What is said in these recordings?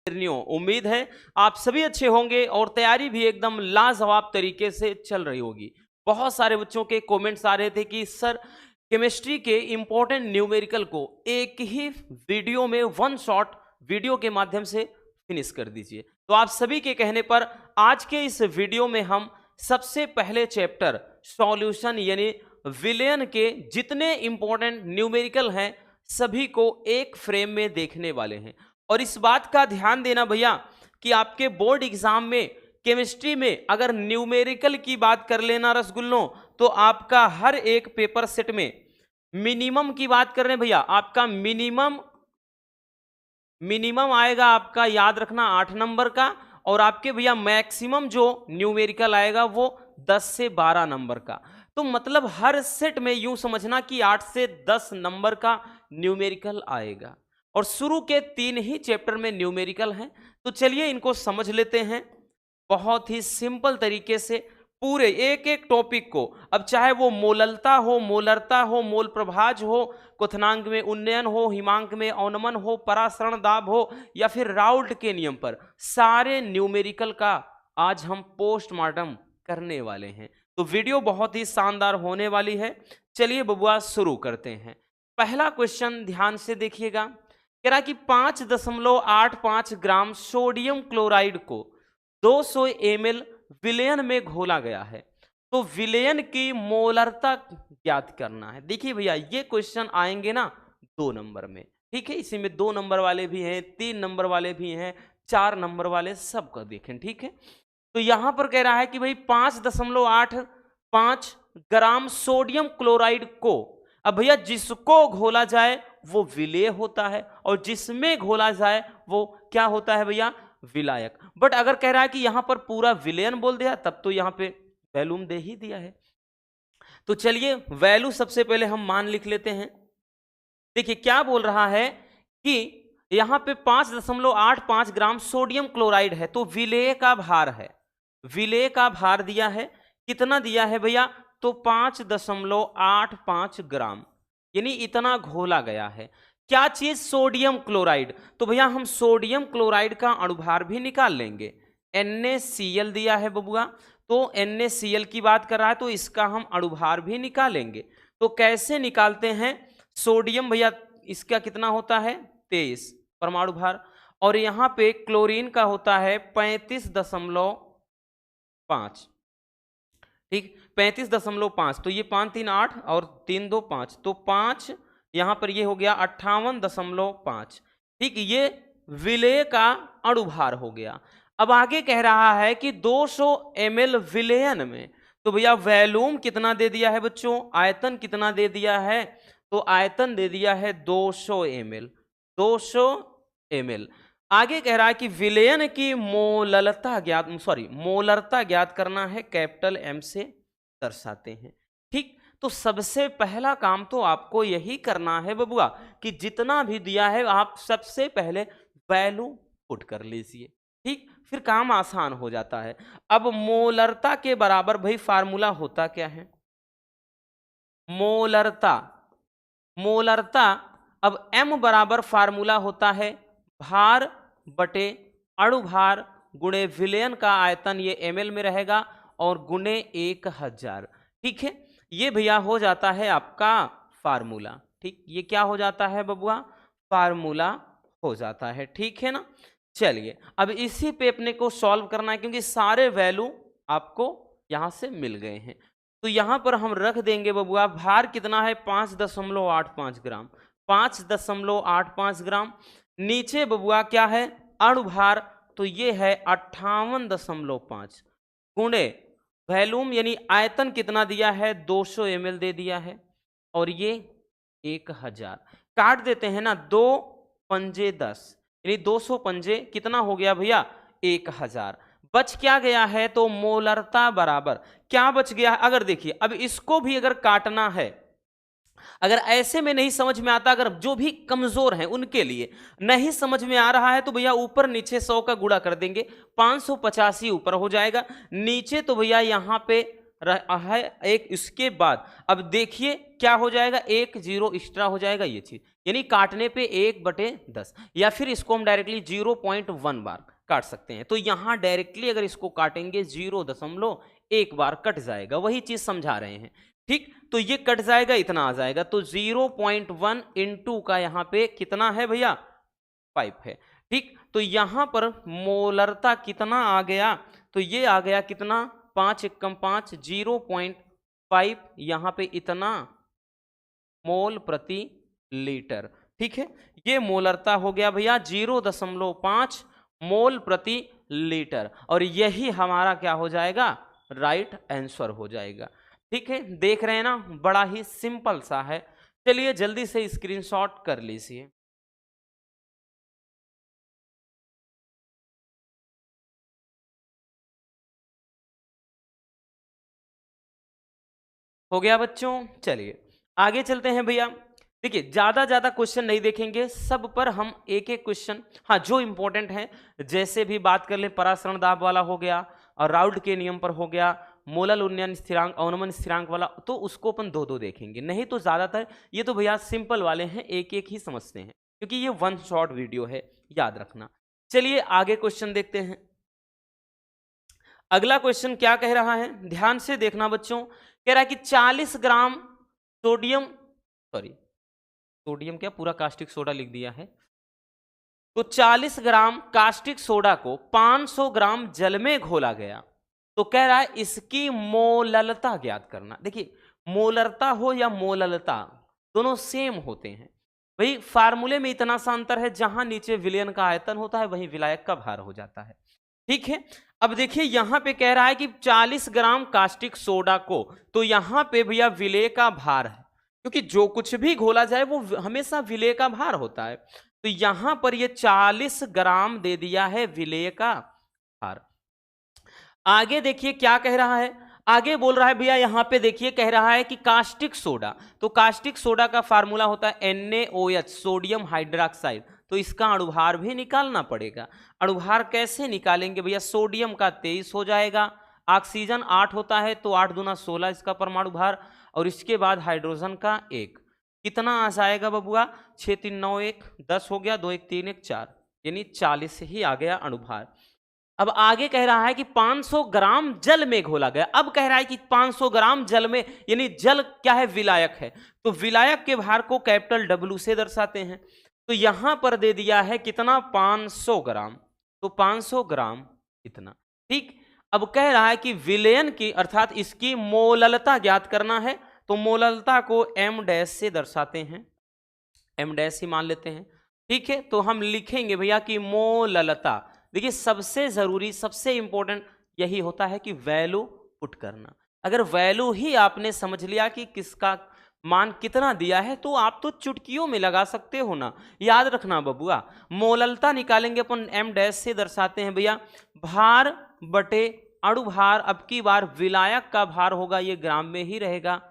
उम्मीद है आप सभी अच्छे होंगे और तैयारी भी एकदम लाजवाब तरीके से चल रही होगी। बहुत सारे बच्चों के कमेंट्स आ रहे थे कि सर केमिस्ट्री के इंपॉर्टेंट न्यूमेरिकल को एक ही वीडियो में वन शॉट वीडियो के माध्यम से फिनिश कर दीजिए। तो आप सभी के कहने पर आज के इस वीडियो में हम सबसे पहले चैप्टर सॉल्यूशन यानी विलयन के जितने इंपॉर्टेंट न्यूमेरिकल हैं सभी को एक फ्रेम में देखने वाले हैं। और इस बात का ध्यान देना भैया कि आपके बोर्ड एग्जाम में केमिस्ट्री में अगर न्यूमेरिकल की बात कर लेना रसगुल्लों, तो आपका हर एक पेपर सेट में मिनिमम की बात कर रहे हैं भैया, आपका मिनिमम आएगा, आपका याद रखना 8 नंबर का, और आपके भैया मैक्सिमम जो न्यूमेरिकल आएगा वो 10 से 12 नंबर का। तो मतलब हर सेट में यूं समझना कि 8 से 10 नंबर का न्यूमेरिकल आएगा। और शुरू के 3 ही चैप्टर में न्यूमेरिकल हैं। तो चलिए इनको समझ लेते हैं बहुत ही सिंपल तरीके से पूरे एक एक टॉपिक को। अब चाहे वो मोललता हो, मोलरता हो, मोल प्रभाज हो, क्वथनांक में उन्नयन हो, हिमांक में अवनमन हो, परासरण दाब हो, या फिर राउल्ट के नियम पर, सारे न्यूमेरिकल का आज हम पोस्टमार्टम करने वाले हैं। तो वीडियो बहुत ही शानदार होने वाली है। चलिए बबुआ शुरू करते हैं। पहला क्वेश्चन ध्यान से देखिएगा, कह रहा कि 5.85 ग्राम सोडियम क्लोराइड को 200 ml विलयन में घोला गया है, तो विलयन की मोलरता ज्ञात करना है। देखिए भैया ये क्वेश्चन आएंगे ना 2 नंबर में, ठीक है। इसी में 2 नंबर वाले भी हैं, 3 नंबर वाले भी हैं, 4 नंबर वाले, सबका देखें, ठीक है। तो यहां पर कह रहा है कि भाई 5.85 ग्राम सोडियम क्लोराइड को, अब भैया जिसको घोला जाए वो विलेय होता है और जिसमें घोला जाए वो क्या होता है भैया, विलायक। बट अगर कह रहा है कि यहां पर पूरा विलयन बोल दिया तब तो यहां पे वैल्यूम दे ही दिया है। तो चलिए वैल्यू सबसे पहले हम मान लिख लेते हैं। देखिए क्या बोल रहा है कि यहां पे 5.85 ग्राम सोडियम क्लोराइड है, तो विलेय का भार है, विलेय का भार दिया है, कितना दिया है भैया, तो 5.85 ग्राम, यानी इतना घोला गया है। क्या चीज, सोडियम क्लोराइड। तो भैया हम सोडियम क्लोराइड का अणुभार भी निकाल लेंगे। NaCl दिया है बबुआ, तो NaCl की बात कर रहा है तो इसका हम अणुभार भी निकालेंगे। तो कैसे निकालते हैं, सोडियम भैया इसका कितना होता है 23 परमाणु भार, और यहां पे क्लोरीन का होता है 35.5, ठीक 35.5, तो ये 5 3 8 और 3 2 5, तो 5 यहां पर ये हो गया 58.5, ठीक। ये विलेय का अणुभार हो गया। अब आगे कह रहा है कि 200 ml विलयन में, तो भैया वैल्यूम कितना दे दिया है बच्चों, आयतन कितना दे दिया है, तो आयतन दे दिया है 200 ml, 200 ml। आगे कह रहा है कि विलयन की मोलरता ज्ञात करना है, कैपिटल M से दर्शाते हैं, ठीक। तो सबसे पहला काम तो आपको यही करना है बबुआ कि जितना भी दिया है आप सबसे पहले वैल्यू पुट कर लीजिए, ठीक, फिर काम आसान हो जाता है। अब मोलरता के बराबर भाई फार्मूला होता क्या है, मोलरता अब M बराबर फार्मूला होता है भार बटे अणुभार गुणे विलयन का आयतन, ये ml में रहेगा, और गुणे 1000, ठीक है। ये भैया हो जाता है आपका फार्मूला, ठीक। ये क्या हो जाता है बबुआ, फार्मूला हो जाता है, ठीक है ना। चलिए अब इसी पे अपने को सॉल्व करना है क्योंकि सारे वैल्यू आपको यहां से मिल गए हैं। तो यहां पर हम रख देंगे बबुआ, भार कितना है 5.85 ग्राम, 5.85 ग्राम। नीचे बबुआ क्या है, अणुभार, तो ये है 58.5 गुणे वैल्यूम यानी आयतन कितना दिया है 200 ml दे दिया है, और ये 1000 काट देते हैं ना, 2 पंजे 10, यानी 200 पंजे कितना हो गया भैया 1000। बच क्या गया है, तो मोलरता बराबर क्या बच गया है, अगर देखिए अब इसको भी अगर काटना है, अगर ऐसे में नहीं समझ में आता, अगर जो भी कमजोर हैं उनके लिए नहीं समझ में आ रहा है तो भैया ऊपर नीचे 100 का गुणा कर देंगे, 585 ऊपर हो जाएगा, नीचे तो भैया यहां पे है एक, इसके बाद अब देखिए क्या हो जाएगा, 1 0 एक्स्ट्रा हो जाएगा ये चीज, यानी काटने पे 1/10, या फिर इसको हम डायरेक्टली 0.1 बार काट सकते हैं। तो यहां डायरेक्टली अगर इसको काटेंगे 0.1 बार कट जाएगा, वही चीज समझा रहे हैं। ठीक, तो ये कट जाएगा, इतना आ जाएगा, तो 0.1 इंटू का यहां पे कितना है भैया, 5 है। ठीक, तो यहां पर मोलरता कितना आ गया, तो ये आ गया कितना, 5 एकम 5, 0.5 यहां पे इतना मोल प्रति लीटर। ठीक है, ये मोलरता हो गया भैया 0.5 मोल प्रति लीटर, और यही हमारा क्या हो जाएगा, राइट आंसर हो जाएगा। ठीक है, देख रहे हैं ना, बड़ा ही सिंपल सा है। चलिए जल्दी से स्क्रीनशॉट कर लीजिए। हो गया बच्चों, चलिए आगे चलते हैं भैया। देखिए ज्यादा क्वेश्चन नहीं देखेंगे, सब पर हम एक एक क्वेश्चन, हाँ जो इंपॉर्टेंट है, जैसे भी बात कर ले, परासरण दाब वाला हो गया, और राउल्ट के नियम पर हो गया, मोलल उन्नयन स्थिरांक, अवनमन स्थिरांक वाला, तो उसको अपन दो दो देखेंगे, नहीं तो ज्यादातर ये तो भैया सिंपल वाले हैं, एक एक ही समझते हैं, क्योंकि ये वन शॉट वीडियो है, याद रखना। चलिए आगे क्वेश्चन देखते हैं। अगला क्वेश्चन क्या कह रहा है, ध्यान से देखना बच्चों। कह रहा है कि 40 ग्राम सोडियम, सॉरी सोडियम क्या, पूरा कास्टिक सोडा लिख दिया है, तो 40 ग्राम कास्टिक सोडा को 500 ग्राम जल में घोला गया, तो कह रहा है इसकी मोललता ज्ञात करना। देखिए मोलरता हो या मोललता, दोनों सेम होते हैं भाई, फार्मूले में इतना सा अंतर है, जहां नीचे विलयन का आयतन होता है वहीं विलायक का भार हो जाता है। ठीक है, अब देखिए यहां पे कह रहा है कि 40 ग्राम कास्टिक सोडा को, तो यहां पे भैया विलेय का भार है, क्योंकि जो कुछ भी घोला जाए वो हमेशा विलेय का भार होता है, तो यहां पर ये 40 ग्राम दे दिया है विलेय का भार। आगे देखिए क्या कह रहा है, आगे बोल रहा है भैया, यहां पे देखिए कह रहा है कि कास्टिक सोडा, तो कास्टिक सोडा का फार्मूला होता है NaOH, सोडियम हाइड्रोक्साइड, तो इसका अणुभार भी निकालना पड़ेगा। अणुभार कैसे निकालेंगे भैया, सोडियम का 23 हो जाएगा, ऑक्सीजन 8 होता है, तो 8 दूना 16 इसका परमाणु भार, और इसके बाद हाइड्रोजन का 1, कितना आ जाएगा बबुआ, 6 3 9 1 10 हो गया, 2 1 3 1 4, यानी 40 ही आ गया अणुभार। अब आगे कह रहा है कि 500 ग्राम जल में घोला गया, अब कह रहा है कि 500 ग्राम जल में, यानी जल क्या है, विलायक है, तो विलायक के भार को कैपिटल W से दर्शाते हैं, तो यहां पर दे दिया है कितना, 500 ग्राम, तो 500 ग्राम इतना। ठीक, अब कह रहा है कि विलयन की अर्थात इसकी मोललता ज्ञात करना है, तो मोललता को M' से दर्शाते हैं, M' ही मान लेते हैं। ठीक है, तो हम लिखेंगे भैया कि मोललता, देखिए सबसे जरूरी सबसे इंपॉर्टेंट यही होता है कि वैल्यू पुट करना। अगर वैल्यू ही आपने समझ लिया कि किसका मान कितना दिया है, तो आप तो चुटकियों में लगा सकते हो ना, याद रखना बबुआ। मोललता निकालेंगे अपन M' से दर्शाते हैं भैया, भार बटे अणुभार, अब की बार विलायक का भार होगा ये ग्राम में ही रहेगा,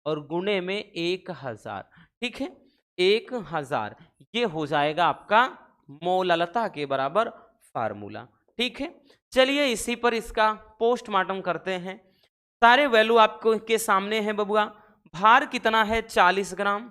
और गुणे में 1000। ठीक है, 1000 ये हो जाएगा आपका मोललता के बराबर फार्मूला। ठीक है, चलिए इसी पर इसका पोस्टमार्टम करते हैं। सारे वैल्यू आपको के सामने है बबुआ, भार कितना है 40 ग्राम,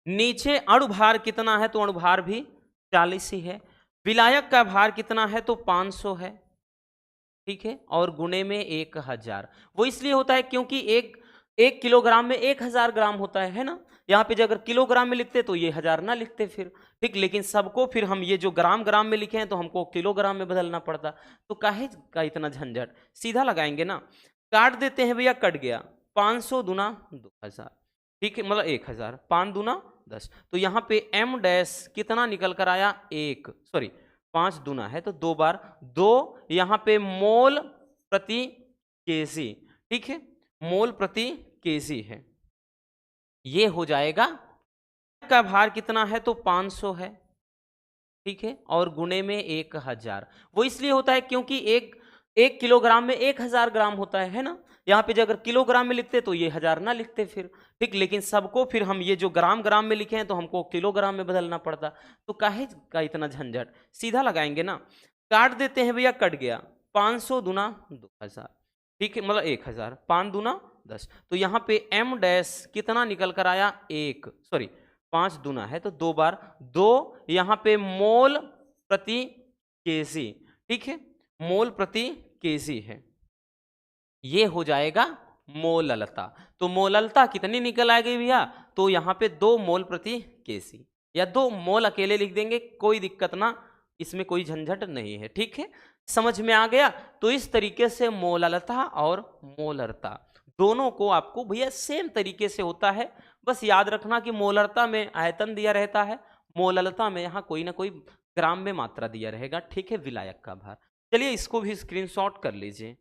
नीचे अणुभार कितना है, तो अणुभार भी 40 ही है, विलायक का भार कितना है, तो 500 है। ठीक है, और गुणे में 1000, वो इसलिए होता है क्योंकि एक किलोग्राम में 1000 ग्राम होता है ना, यहाँ पे अगर किलोग्राम में लिखते तो ये 1000 ना लिखते फिर। ठीक, लेकिन सबको फिर हम ये जो ग्राम में लिखे हैं तो हमको किलोग्राम में बदलना पड़ता, तो काहे का इतना झंझट, सीधा लगाएंगे ना, काट देते हैं भैया, कट गया, 500 दूना 2000, ठीक है, मतलब 1000, 5 दूना 10, तो यहाँ पे M' कितना निकल कर आया, 1, सॉरी 5 दूना है तो 2 बार 2, यहाँ पे मोल प्रति केजी। ठीक है, मोल प्रति केजी है, ये हो जाएगा, का भार कितना है, तो 500 है। ठीक है, और गुणे में 1000, वो इसलिए होता है क्योंकि एक किलोग्राम में 1000 ग्राम होता है ना, यहाँ पे अगर किलोग्राम में लिखते तो ये 1000 ना लिखते फिर। ठीक, लेकिन सबको फिर हम ये जो ग्राम में लिखे हैं तो हमको किलोग्राम में बदलना पड़ता, तो काहे का इतना झंझट, सीधा लगाएंगे ना, काट देते हैं भैया, कट गया, 500 दूना 2000, ठीक है, मतलब 1000, 5 दूना 10, तो यहाँ पे m डैश कितना निकल कर आया, 1, सॉरी 5 दूना है तो 2 बार 2, यहाँ पे मोल प्रति केजी, ठीक है, मोल प्रति केजी है, ये हो जाएगा मोललता। तो मोललता कितनी निकल आएगी भैया, तो यहाँ पे 2 मोल प्रति केजी, या 2 मोल अकेले लिख देंगे, कोई दिक्कत ना, इसमें कोई झंझट नहीं है, ठीक है, समझ में आ गया। तो इस तरीके से मोललता और मोलरता दोनों को आपको भैया सेम तरीके से होता है, बस याद रखना कि मोलरता में आयतन दिया रहता है, मोललता में यहाँ कोई ना कोई ग्राम में मात्रा दिया रहेगा, ठीक है, विलायक का भार। चलिए इसको भी स्क्रीनशॉट कर लीजिए।